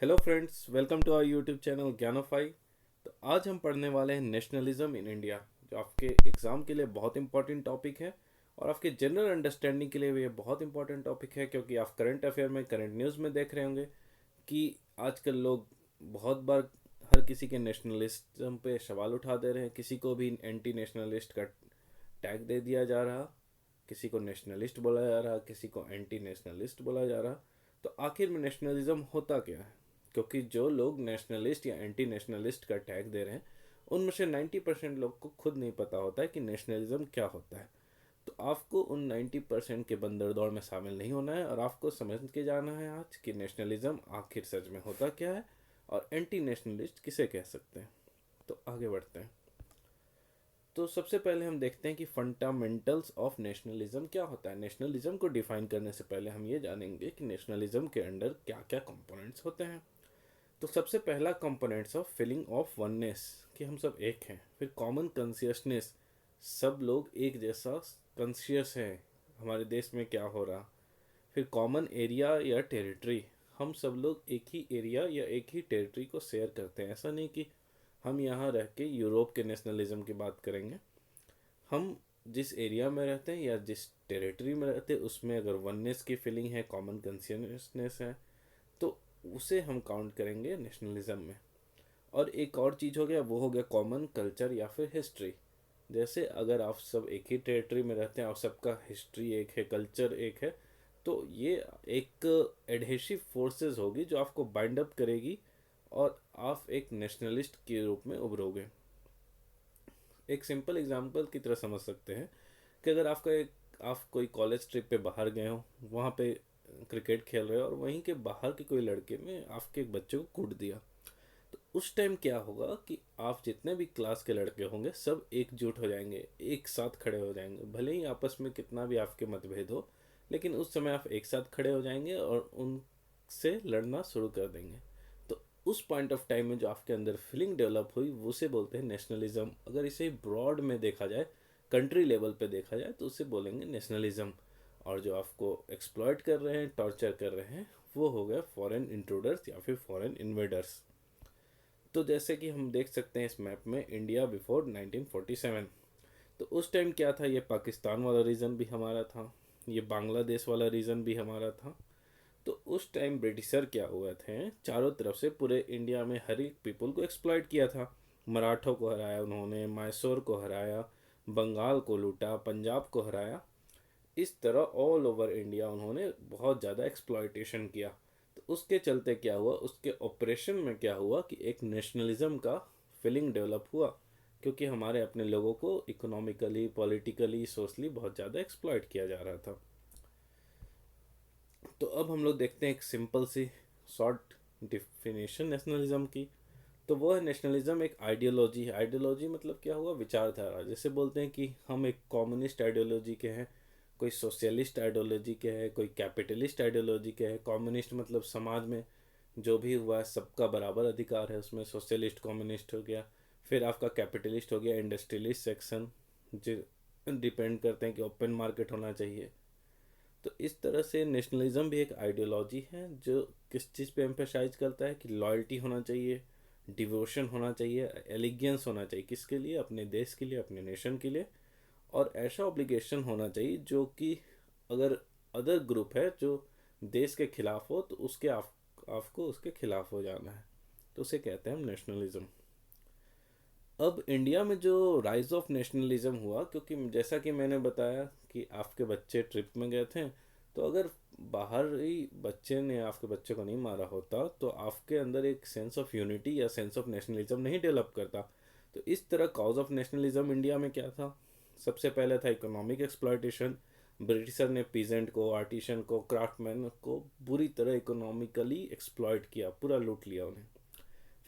Hello friends, welcome to our YouTube channel Gyanofy. तो आज हम पढ़ने वाले हैं नेशनलिज्म इन इंडिया, जो आपके एग्ज़ाम के लिए बहुत इंपॉर्टेंट टॉपिक है और आपके जनरल अंडरस्टैंडिंग के लिए भी ये बहुत इंपॉर्टेंट टॉपिक है, क्योंकि आप करंट अफेयर में, करंट न्यूज़ में देख रहे होंगे कि आजकल लोग बहुत बार हर किसी के नेशनलिज्म पे सवाल उठा दे रहे हैं। किसी को भी एंटी नेशनलिस्ट का टैग दे दिया जा रहा, किसी को नेशनलिस्ट बोला जा रहा, किसी को एंटी नेशनलिस्ट बोला जा रहा। तो आखिर में नेशनलिज्म होता क्या है? क्योंकि जो लोग नेशनलिस्ट या एंटी नेशनलिस्ट का टैग दे रहे हैं, उनमें से 90% लोग को खुद नहीं पता होता है कि नेशनलिज्म क्या होता है। तो आपको उन 90% के बंदर दौड़ में शामिल नहीं होना है और आपको समझ के जाना है आज कि नेशनलिज्म आखिर सच में होता क्या है और एंटी नेशनलिस्ट किसे कह सकते हैं। तो आगे बढ़ते हैं। तो सबसे पहले हम देखते हैं कि फंडामेंटल्स ऑफ नेशनलिज्म क्या होता है। नेशनलिज्म को डिफाइन करने से पहले हम ये जानेंगे कि नेशनलिज्म के अंडर क्या क्या कंपोनेंट्स होते हैं। तो सबसे पहला components of feeling of oneness, कि हम सब एक हैं। फिर कॉमन कॉन्शियसनेस, सब लोग एक जैसा कॉन्शियस हैं हमारे देश में क्या हो रहा। फिर कॉमन एरिया या टेरिटरी, हम सब लोग एक ही एरिया या एक ही टेरिटरी को शेयर करते हैं। ऐसा नहीं कि हम यहाँ रह के यूरोप के नेशनलिज्म की बात करेंगे। हम जिस एरिया में रहते हैं या जिस टेरिटरी में रहते हैं, उसमें अगर वननेस की फीलिंग है, कॉमन कॉन्शियसनेस है, तो उसे हम काउंट करेंगे नेशनलिज्म में। और एक और चीज़ हो गया, वो हो गया कॉमन कल्चर या फिर हिस्ट्री। जैसे अगर आप सब एक ही टेरिटरी में रहते हैं और सबका हिस्ट्री एक है, कल्चर एक है, तो ये एक एडहेसिव फोर्सेस होगी जो आपको बाइंड अप करेगी और आप एक नेशनलिस्ट के रूप में उभरोगे। एक सिंपल एग्जांपल की तरह समझ सकते हैं कि अगर आप कोई कॉलेज ट्रिप पे बाहर गए हो, वहाँ पे क्रिकेट खेल रहे हो और वहीं के बाहर के कोई लड़के ने आपके एक बच्चे को कूट दिया, तो उस टाइम क्या होगा कि आप जितने भी क्लास के लड़के होंगे सब एकजुट हो जाएंगे, एक साथ खड़े हो जाएंगे। भले ही आपस में कितना भी आपके मतभेद हो, लेकिन उस समय आप एक साथ खड़े हो जाएंगे और उनसे लड़ना शुरू कर देंगे। तो उस पॉइंट ऑफ टाइम में जो आपके अंदर फीलिंग डेवलप हुई, उसे बोलते हैं नेशनलिज्म। अगर इसे ब्रॉड में देखा जाए, कंट्री लेवल पे देखा जाए, तो उसे बोलेंगे नेशनलिज्म। और जो आपको एक्सप्लॉइट कर रहे हैं, टॉर्चर कर रहे हैं, वो हो गया फॉरेन इंट्रूडर्स या फिर फॉरेन इन्वेडर्स। तो जैसे कि हम देख सकते हैं इस मैप में, इंडिया बिफोर 1947, तो उस टाइम क्या था, ये पाकिस्तान वाला रीजन भी हमारा था, ये बांग्लादेश वाला रीजन भी हमारा था। तो उस टाइम ब्रिटिशर क्या हुए थे, चारों तरफ से पूरे इंडिया में हर एक पीपल को एक्सप्लॉइट किया था। मराठों को हराया उन्होंने, मैसूर को हराया, बंगाल को लूटा, पंजाब को हराया। इस तरह ऑल ओवर इंडिया उन्होंने बहुत ज़्यादा एक्सप्लॉयटेशन किया। तो उसके चलते क्या हुआ, उसके ऑपरेशन में क्या हुआ कि एक नेशनलिज्म का फीलिंग डेवलप हुआ, क्योंकि हमारे अपने लोगों को इकोनॉमिकली, पॉलिटिकली, सोशली बहुत ज़्यादा एक्सप्लॉयट किया जा रहा था। तो अब हम लोग देखते हैं एक सिंपल सी शॉर्ट डिफिनेशन नेशनलिज्म की। तो वो है, नेशनलिज्म एक आइडियोलॉजी है। आइडियोलॉजी मतलब क्या हुआ, विचारधारा। जैसे बोलते हैं कि हम एक कम्युनिस्ट आइडियोलॉजी के हैं, कोई सोशलिस्ट आइडियोलॉजी के है, कोई कैपिटलिस्ट आइडियोलॉजी के है। कम्युनिस्ट मतलब समाज में जो भी हुआ है सबका बराबर अधिकार है, उसमें सोशलिस्ट कम्युनिस्ट हो गया। फिर आपका कैपिटलिस्ट हो गया, इंडस्ट्रियलिस्ट सेक्शन, जो डिपेंड करते हैं कि ओपन मार्केट होना चाहिए। तो इस तरह से नेशनलिज्म भी एक आइडियोलॉजी है जो किस चीज़ पे एम्फेसाइज करता है कि लॉयल्टी होना चाहिए, डिवोशन होना चाहिए, एलिगेंस होना चाहिए। किसके लिए? अपने देश के लिए, अपने नेशन के लिए। और ऐसा ऑब्लिगेशन होना चाहिए जो कि अगर अदर ग्रुप है जो देश के खिलाफ हो, तो उसके आपको उसके खिलाफ हो जाना है। तो उसे कहते हैं हम नेशनलिज्म। अब इंडिया में जो राइज ऑफ नेशनलिज्म हुआ, क्योंकि जैसा कि मैंने बताया कि आपके बच्चे ट्रिप में गए थे, तो अगर बाहर ही बच्चे ने आपके बच्चे को नहीं मारा होता, तो आपके अंदर एक सेंस ऑफ यूनिटी या सेंस ऑफ नेशनलिज्म नहीं डेवलप करता। तो इस तरह कॉज ऑफ नेशनलिज्म इंडिया में क्या था? सबसे पहले था इकोनॉमिक एक्सप्लॉयटेशन। ब्रिटिशर ने पीजेंट को, आर्टिशन को, क्राफ्टमैन को बुरी तरह इकोनॉमिकली एक्सप्लॉयट किया, पूरा लूट लिया उन्हें।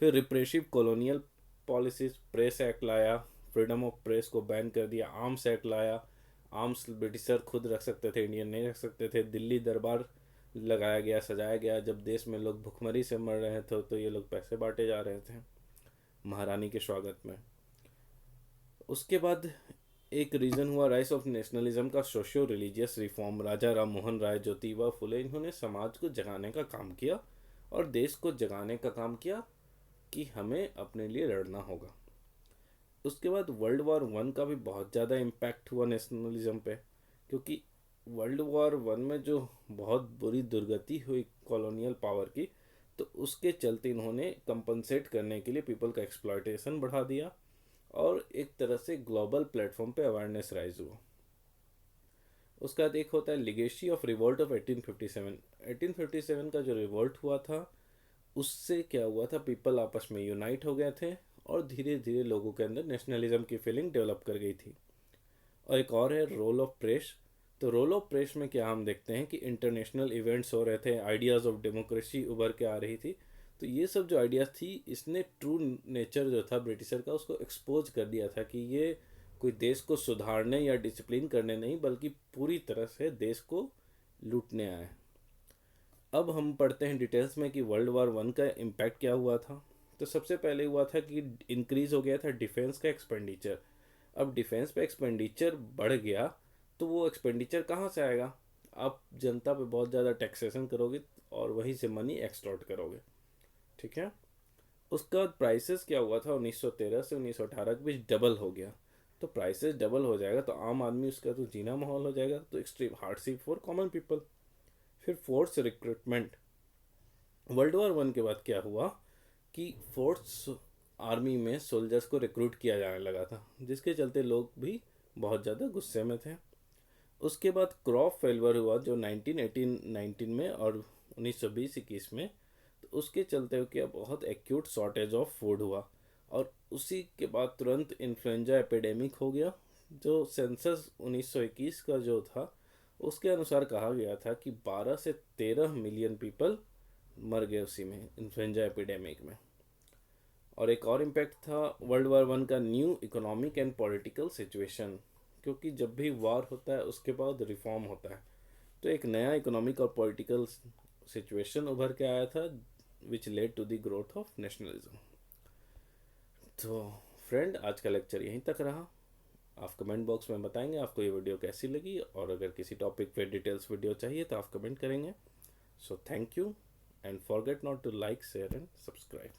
फिर repressive colonial policies, press act लाया, फ्रीडम ऑफ प्रेस को बैन कर दिया, आर्म्स एक्ट लाया। आर्म्स ब्रिटिशर खुद रख सकते थे, इंडियन नहीं रख सकते थे। दिल्ली दरबार लगाया गया, सजाया गया। जब देश में लोग भुखमरी से मर रहे थे, तो ये लोग पैसे बांटे जा रहे थे महारानी के स्वागत में। उसके बाद एक रीज़न हुआ राइस ऑफ नेशनलिज्म का, सोशियो रिलीजियस रिफॉर्म। राजा राम मोहन राय, ज्योतिबा फुले, इन्होंने समाज को जगाने का काम किया और देश को जगाने का काम किया कि हमें अपने लिए लड़ना होगा। उसके बाद वर्ल्ड वॉर वन का भी बहुत ज़्यादा इम्पैक्ट हुआ नेशनलिज्म पे, क्योंकि वर्ल्ड वॉर वन में जो बहुत बुरी दुर्गति हुई कॉलोनियल पावर की, तो उसके चलते इन्होंने कंपनसेट करने के लिए पीपल का एक्सप्लॉयटेशन बढ़ा दिया और एक तरह से ग्लोबल प्लेटफॉर्म पे अवेयरनेस राइज हुआ। उसका बाद एक होता है लिगेसी ऑफ रिवोल्ट ऑफ 1857। 1857 का जो रिवोल्ट हुआ था, उससे क्या हुआ था, पीपल आपस में यूनाइट हो गए थे और धीरे धीरे लोगों के अंदर नेशनलिज्म की फीलिंग डेवलप कर गई थी। और एक और है रोल ऑफ प्रेस। तो रोल ऑफ प्रेस में क्या हम देखते हैं कि इंटरनेशनल इवेंट्स हो रहे थे, आइडियाज़ ऑफ डेमोक्रेसी उभर के आ रही थी। तो ये सब जो आइडियाज़ थी, इसने ट्रू नेचर जो था ब्रिटिशर का, उसको एक्सपोज कर दिया था कि ये कोई देश को सुधारने या डिसिप्लिन करने नहीं, बल्कि पूरी तरह से देश को लूटने आए। अब हम पढ़ते हैं डिटेल्स में कि वर्ल्ड वार वन का इम्पैक्ट क्या हुआ था। तो सबसे पहले हुआ था कि इंक्रीज हो गया था डिफेंस का एक्सपेंडिचर। अब डिफेंस पे एक्सपेंडिचर बढ़ गया, तो वो एक्सपेंडिचर कहाँ से आएगा? आप जनता पे बहुत ज़्यादा टैक्सेशन करोगे और वहीं से मनी एक्सटॉर्ट करोगे। ठीक है। उसका बाद प्राइसेस क्या हुआ था, 1913 से 1918 के बीच डबल हो गया। तो प्राइसेस डबल हो जाएगा तो आम आदमी उसका तो जीना माहौल हो जाएगा, तो extreme hardship for common people. फिर force recruitment. World war one के बाद क्या हुआ कि फोर्स आर्मी में सोल्जर्स को रिक्रूट किया जाने लगा था, जिसके चलते लोग भी बहुत ज़्यादा गुस्से में थे। उसके बाद क्रॉप फेल्यूर हुआ जो 1918-19 में और 1920-21 में। तो उसके चलते क्या बहुत एक्यूट शॉर्टेज ऑफ फूड हुआ। और उसी के बाद तुरंत इन्फ्लुएंजा एपिडेमिक हो गया। जो सेंसस 1921 का जो था, उसके अनुसार कहा गया था कि 12 से 13 मिलियन पीपल मर गए उसी में, इन्फ्लुएंजा एपिडेमिक में। और एक और इम्पैक्ट था वर्ल्ड वार वन का, new economic and political situation. क्योंकि जब भी वार होता है उसके बाद रिफॉर्म होता है, तो एक नया इकोनॉमिक और पॉलिटिकल सिचुएशन उभर के आया था, which led to the growth of nationalism. तो फ्रेंड, आज का लेक्चर यहीं तक रहा। आप कमेंट बॉक्स में बताएंगे आपको ये वीडियो कैसी लगी, और अगर किसी टॉपिक पे डिटेल्स वीडियो चाहिए तो आप कमेंट करेंगे। So thank you, and forget not to like, share and subscribe.